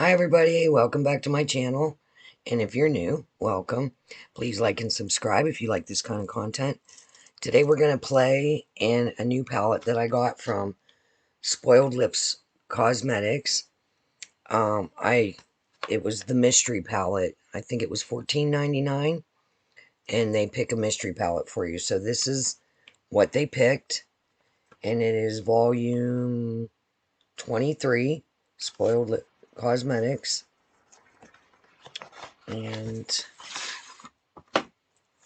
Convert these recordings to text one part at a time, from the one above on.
Hi everybody, welcome back to my channel, and if you're new, welcome. Please like and subscribe if you like this kind of content. Today we're going to play in a new palette that I got from Spoiled Lips Cosmetics. It was the mystery palette. I think it was $14.99, and they pick a mystery palette for you. So this is what they picked, and it is volume 23, Spoiled Lips Cosmetics. And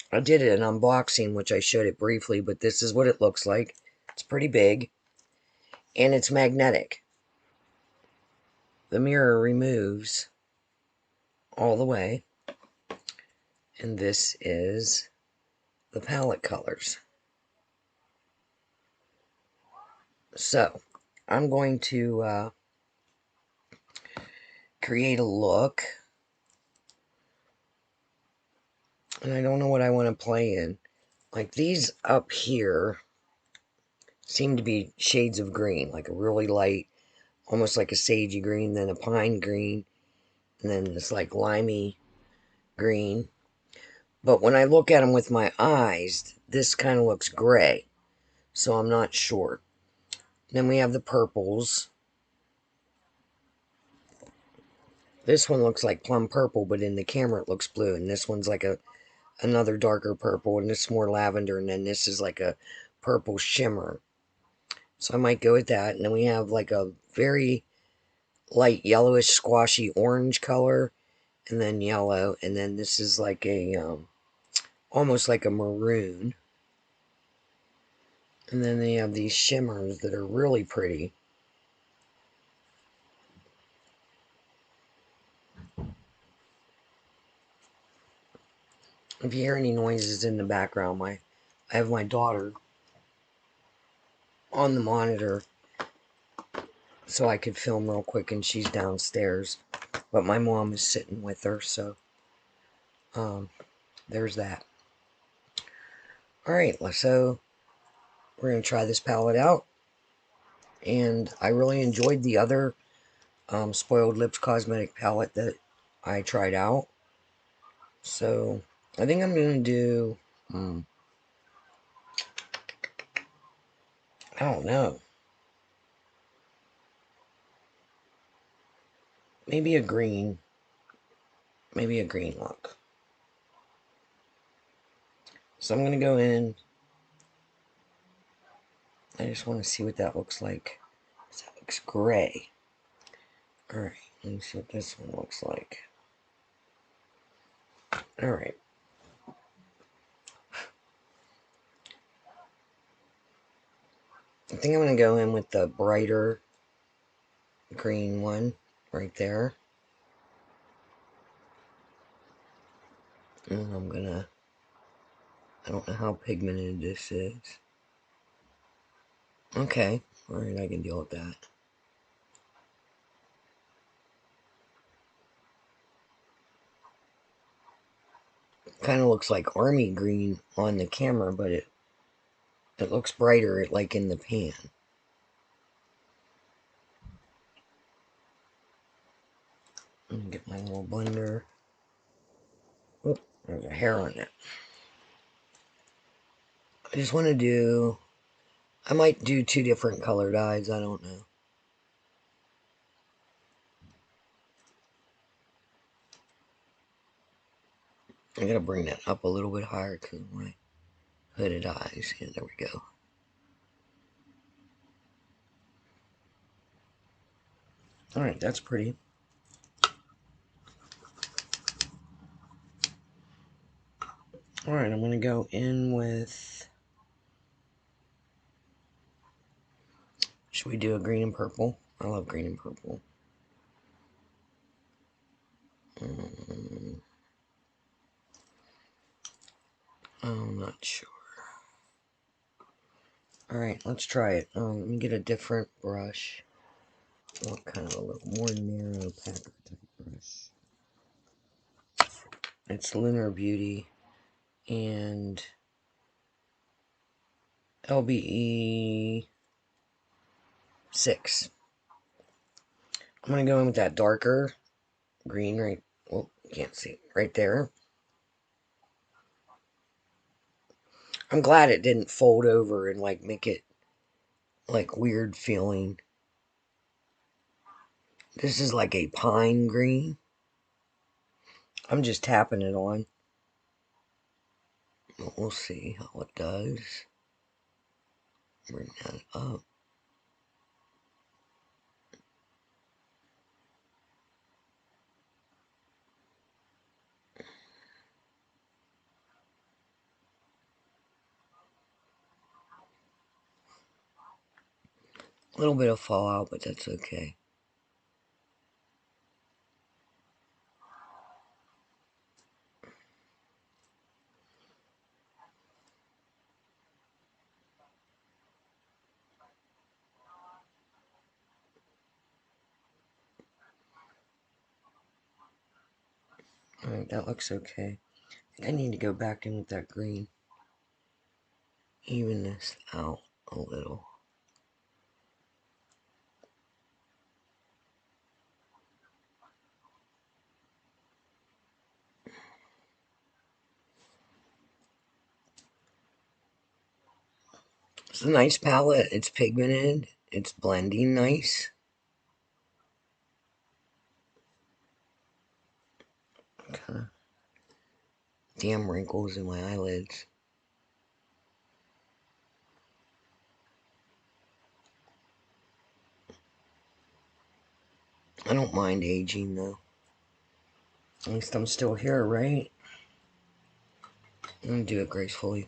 I did an unboxing, which I showed it briefly, but this is what it looks like. It's pretty big, and it's magnetic. The mirror removes all the way, and this is the palette colors. So, I'm going to create a look, and I don't know what I want to play in. Like these up here seem to be shades of green, like a really light, almost like a sagey green, then a pine green, and then this like limey green. But when I look at them with my eyes, this kind of looks gray, so I'm not sure. Then we have the purples. This one looks like plum purple, but in the camera it looks blue. And this one's like another darker purple, and this is more lavender, and then this is like a purple shimmer. So I might go with that. And then we have like a very light yellowish squashy orange color, and then yellow, and then this is like a almost like a maroon. And then they have these shimmers that are really pretty. If you hear any noises in the background, I have my daughter on the monitor so I could film real quick, and she's downstairs. But my mom is sitting with her, so there's that. Alright, so we're going to try this palette out. And I really enjoyed the other Spoiled Lips Cosmetic palette that I tried out. So I think I'm going to do, I don't know, maybe a green look. So I'm going to go in. I just want to see what that looks like. That looks gray. Alright, let me see what this one looks like. Alright. I think I'm going to go in with the brighter green one right there. And I'm going to, I don't know how pigmented this is. Okay, alright, I can deal with that. Kind of looks like army green on the camera, but it looks brighter like in the pan. Let me get my little blender. Oh, there's a hair on it. I just want to do, I might do 2 different colored eyes, I don't know. I gotta bring that up a little bit higher because of my hooded eyes. Yeah, there we go. Alright, that's pretty. Alright, I'm going to go in with... Should we do a green and purple? I love green and purple. I'm not sure. Alright, let's try it. Let me get a different brush. What kind of a little more narrow packer type brush. It's Lunar Beauty and LBE 6. I'm going to go in with that darker green right, well, can't see, right there. I'm glad it didn't fold over and like make it like weird feeling. This is like a pine green. I'm just tapping it on. We'll see how it does. Bring that up. A little bit of fallout, but that's okay. Alright, that looks okay. I need to go back in with that green. Even this out a little. It's a nice palette. It's pigmented. It's blending nice. Kind of damn wrinkles in my eyelids. I don't mind aging though. At least I'm still here, right? I'm gonna do it gracefully.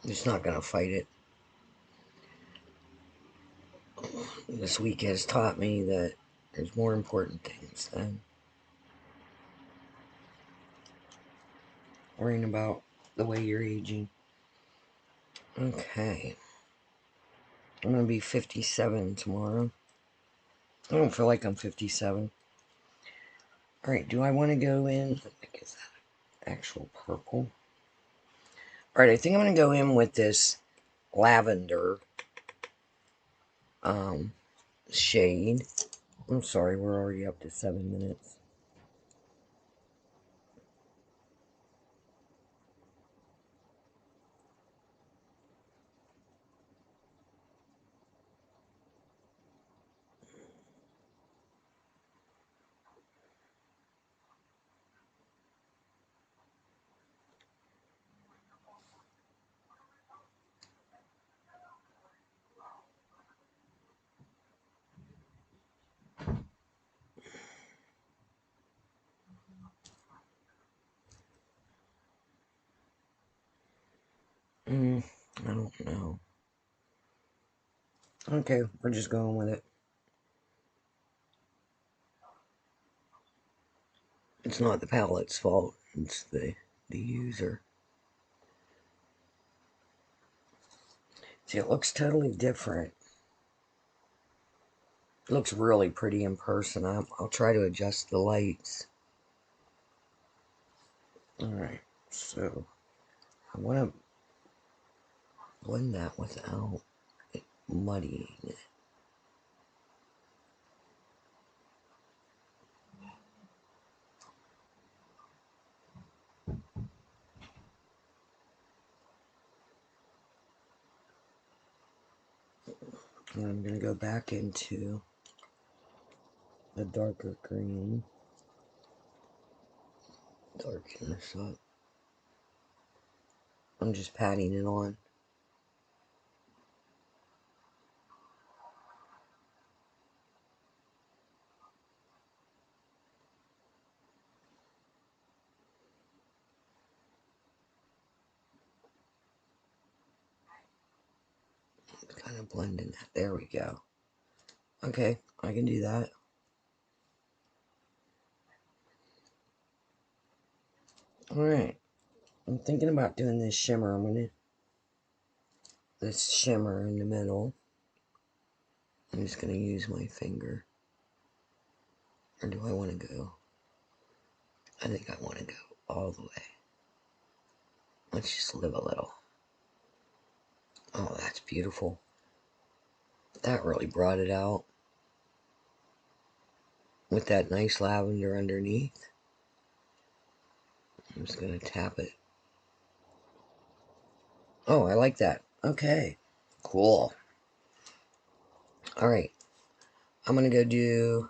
I'm just not gonna fight it. This week has taught me that there's more important things than worrying about the way you're aging. Okay. I'm gonna be 57 tomorrow. I don't feel like I'm 57. Alright, do I want to go in? I think it's that actual purple. Alright, I think I'm gonna go in with this lavender shade. I'm sorry, we're already up to 7 minutes. I don't know. Okay, we're just going with it. It's not the palette's fault, it's the user. See, it looks totally different. It looks really pretty in person. I'll try to adjust the lights. Alright, so I want to blend that without it muddying it. And I'm going to go back into the darker green. Darken this up. I'm just patting it on. Kind of blending that. There we go. Okay, I can do that. Alright. I'm thinking about doing this shimmer. I'm going to... This shimmer in the middle. I'm just going to use my finger. Or do I want to go? I think I want to go all the way. Let's just live a little. Oh, that's beautiful. That really brought it out. with that nice lavender underneath. I'm just going to tap it. Oh, I like that. Okay, cool. All right, I'm going to go do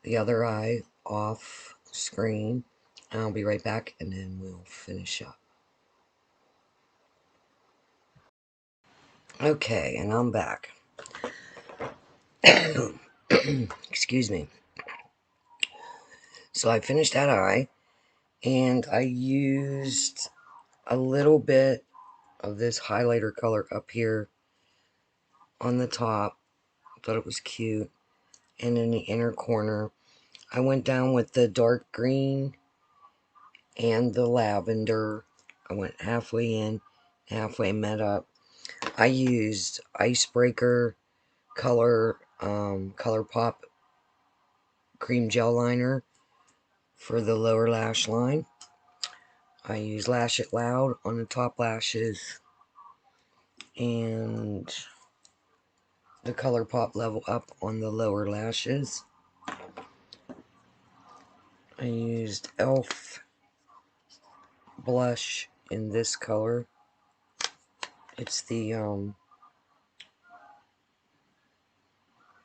the other eye off screen. And I'll be right back, and then we'll finish up. Okay, and I'm back. Excuse me. So I finished that eye, and I used a little bit of this highlighter color up here on the top. Thought it was cute. And in the inner corner, I went down with the dark green and the lavender. I went halfway in, halfway met up. I used Icebreaker color Pop cream gel liner for the lower lash line. I use Lash It Loud on the top lashes and the Color Pop Level Up on the lower lashes. I used e.l.f. blush in this color. It's the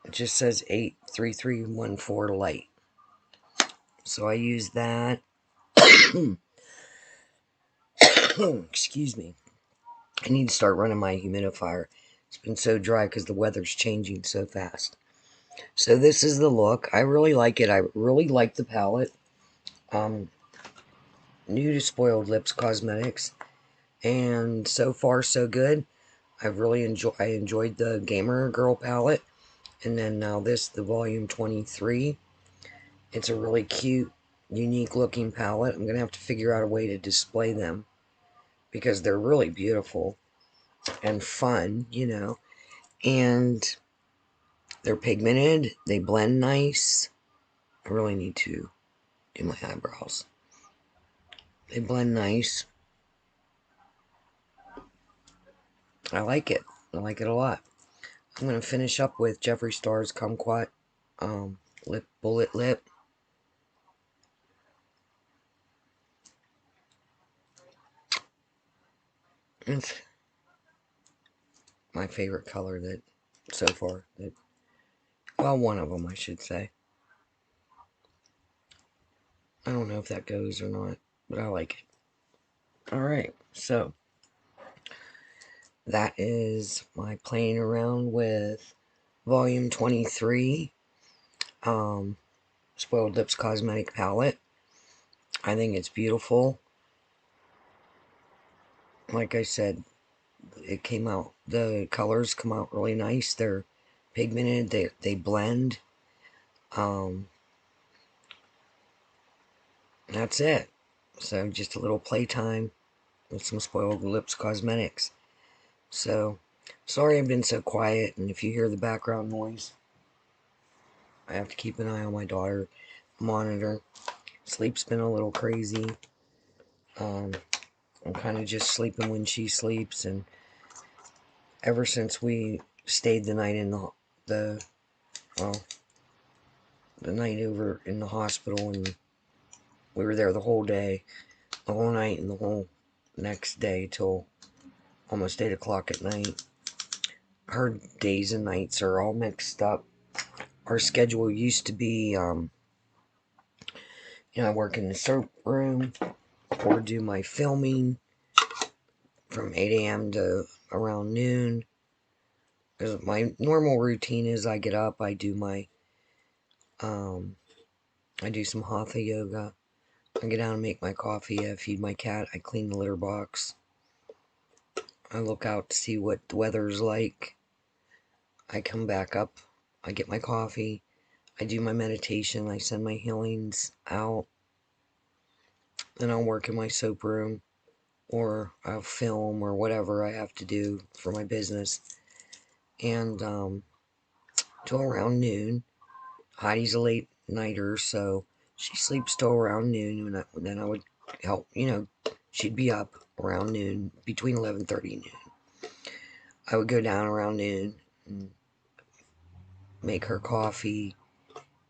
it just says 83314 light. So I use that. Excuse me. I need to start running my humidifier. It's been so dry because the weather's changing so fast. So this is the look. I really like it. I really like the palette. New to Spoiled Lips Cosmetics. And so far so good. I enjoyed the Gamer Girl palette. And then now this, the Volume 23. It's a really cute, unique looking palette. I'm going to have to figure out a way to display them, because they're really beautiful and fun, you know. And they're pigmented. They blend nice. I really need to do my eyebrows. They blend nice. I like it. I like it a lot. I'm going to finish up with Jeffree Star's Kumquat Bullet Lip. It's my favorite color that so far. Well, one of them, I should say. I don't know if that goes or not, but I like it. Alright, so that is my playing around with Volume 23 Spoiled Lips Cosmetic Palette. I think it's beautiful. Like I said, it came out, the colors come out really nice. They're pigmented, they blend. That's it. So just a little playtime with some Spoiled Lips Cosmetics. So, sorry I've been so quiet, and if you hear the background noise, I have to keep an eye on my daughter, monitor. Sleep's been a little crazy. I'm kind of just sleeping when she sleeps, and ever since we stayed the night in the night over in the hospital, and we were there the whole day, the whole night, and the whole next day till almost 8 o'clock at night. Her days and nights are all mixed up. Our schedule used to be, I work in the soap room or do my filming from 8 a.m. to around noon. Because my normal routine is I get up, I do my, I do some hatha yoga. I get down and make my coffee, I feed my cat, I clean the litter box. I look out to see what the weather's like. I come back up, I get my coffee, I do my meditation, I send my healings out. Then I'll work in my soap room, or I'll film, or whatever I have to do for my business. And till around noon. Heidi's a late nighter, so she sleeps till around noon, and then I would help, she'd be up around noon, between 11:30 and noon. I would go down around noon and make her coffee,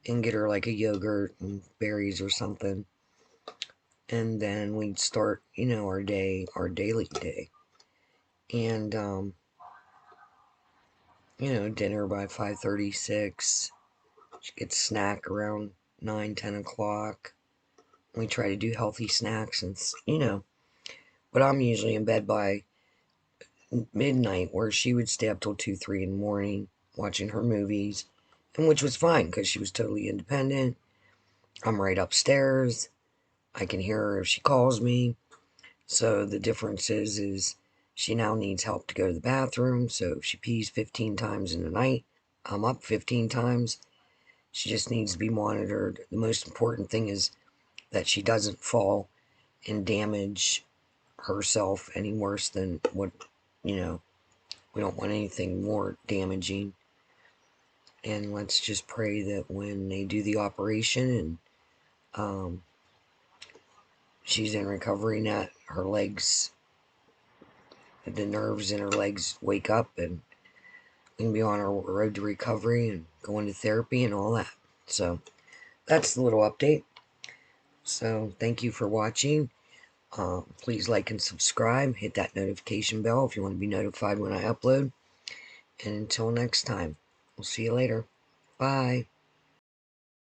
and get her like a yogurt and berries or something. And then we'd start, our day, our daily day. And, dinner by 5:36. She gets snack around 9, 10 o'clock. We try to do healthy snacks but I'm usually in bed by midnight, where she would stay up till 2, 3 in the morning watching her movies, and which was fine because she was totally independent. I'm right upstairs. I can hear her if she calls me. So the difference is she now needs help to go to the bathroom. So if she pees 15 times in the night, I'm up 15 times. She just needs to be monitored. The most important thing is that she doesn't fall and damage herself any worse than what, we don't want anything more damaging. And let's just pray that when they do the operation and she's in recovery, that her legs, the nerves in her legs wake up, and we can be on our road to recovery and go into therapy and all that. So that's the little update. So thank you for watching. Please like and subscribe. Hit that notification bell if you want to be notified when I upload. And until next time, we'll see you later. Bye.